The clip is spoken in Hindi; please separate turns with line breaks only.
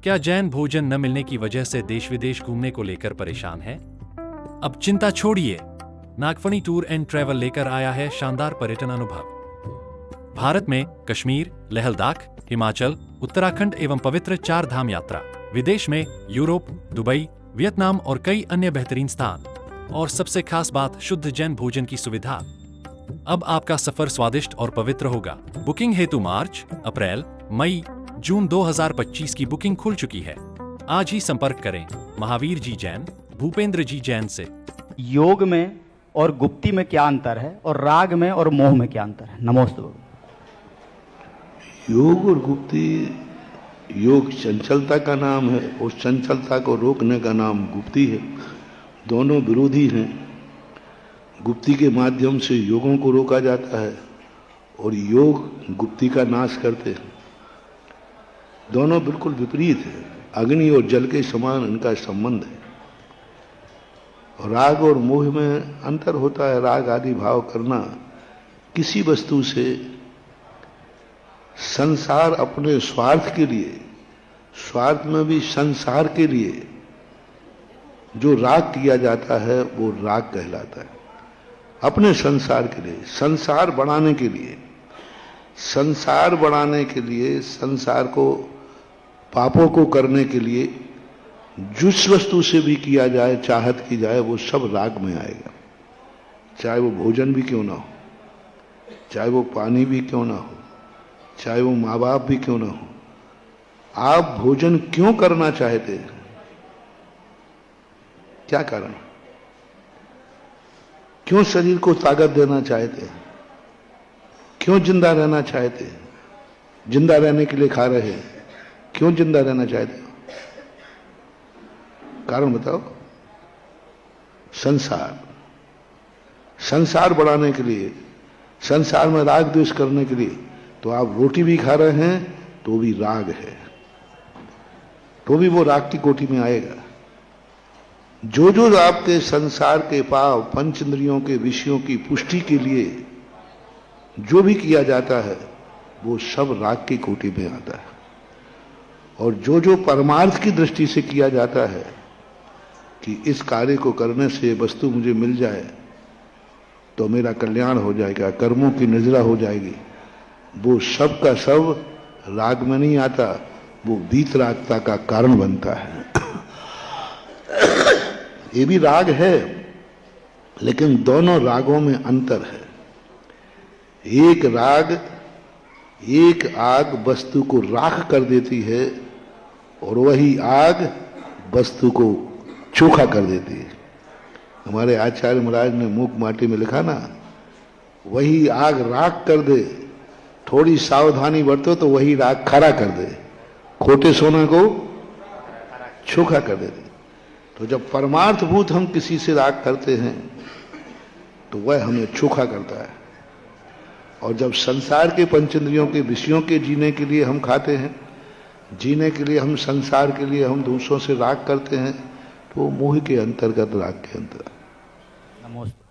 क्या जैन भोजन न मिलने की वजह से देश विदेश घूमने को लेकर परेशान है? अब चिंता छोड़िए, नागफनी टूर एंड ट्रैवल लेकर आया है शानदार पर्यटन अनुभव। भारत में कश्मीर, लेह लद्दाख, हिमाचल, उत्तराखंड एवं पवित्र 4 धाम यात्रा, विदेश में यूरोप, दुबई, वियतनाम और कई अन्य बेहतरीन स्थान, और सबसे खास बात शुद्ध जैन भोजन की सुविधा। अब आपका सफर स्वादिष्ट और पवित्र होगा। बुकिंग हेतु मार्च, अप्रैल, मई, जून 2025 की बुकिंग खुल चुकी है। आज ही संपर्क करें महावीर जी जैन, भूपेंद्र जी जैन से।
योग में और गुप्ती में क्या अंतर है और राग में और मोह में क्या अंतर है? नमोस्तु।
योग और गुप्ती, योग चंचलता का नाम है और चंचलता को रोकने का नाम गुप्ती है। दोनों विरोधी हैं। गुप्ती के माध्यम से योगों को रोका जाता है और योग गुप्ती का नाश करते हैं। दोनों बिल्कुल विपरीत है। अग्नि और जल के समान इनका संबंध है। राग और मोह में अंतर होता है। राग आदि भाव करना किसी वस्तु से संसार अपने स्वार्थ के लिए, स्वार्थ में भी संसार के लिए जो राग किया जाता है वो राग कहलाता है। अपने संसार के लिए, संसार बढ़ाने के लिए, संसार बढ़ाने के लिए, संसार को, पापों को करने के लिए जिस वस्तु से भी किया जाए, चाहत की जाए, वो सब राग में आएगा। चाहे वो भोजन भी क्यों ना हो, चाहे वो पानी भी क्यों ना हो, चाहे वो माँ बाप भी क्यों ना हो। आप भोजन क्यों करना चाहते हैं? क्या कारण? क्यों शरीर को ताकत देना चाहते हैं? क्यों जिंदा रहना चाहते हैं? जिंदा रहने के लिए खा रहे हैं। क्यों जिंदा रहना चाहते हैं? कारण बताओ। संसार, संसार बढ़ाने के लिए, संसार में राग द्वेष करने के लिए। तो आप रोटी भी खा रहे हैं तो भी राग है, तो भी वो राग की कोटि में आएगा। जो जो आपके संसार के पाप, पंच इंद्रियों के विषयों की पुष्टि के लिए जो भी किया जाता है वो सब राग की कोटि में आता है। और जो जो परमार्थ की दृष्टि से किया जाता है कि इस कार्य को करने से वस्तु मुझे मिल जाए तो मेरा कल्याण हो जाएगा, कर्मों की निजरा हो जाएगी, वो सब का सब राग में नहीं आता, वो वीतरागता का कारण बनता है। ये भी राग है, लेकिन दोनों रागों में अंतर है। एक राग, एक आग वस्तु को राख कर देती है और वही आग वस्तु को चोखा कर देती है। हमारे आचार्य महाराज ने मूक माटी में लिखा ना, वही आग राख कर दे, थोड़ी सावधानी बरतो तो वही राग खरा कर दे, खोटे सोना को चोखा कर देते। तो जब परमार्थभूत हम किसी से राग करते हैं तो वह हमें चोखा करता है। और जब संसार के पंचेंद्रियों के विषयों के जीने के लिए हम खाते हैं, जीने के लिए हम संसार के लिए हम दूसरों से राग करते हैं, तो मोह के अंतर्गत राग के अंतर्गत।
नमोस्तु।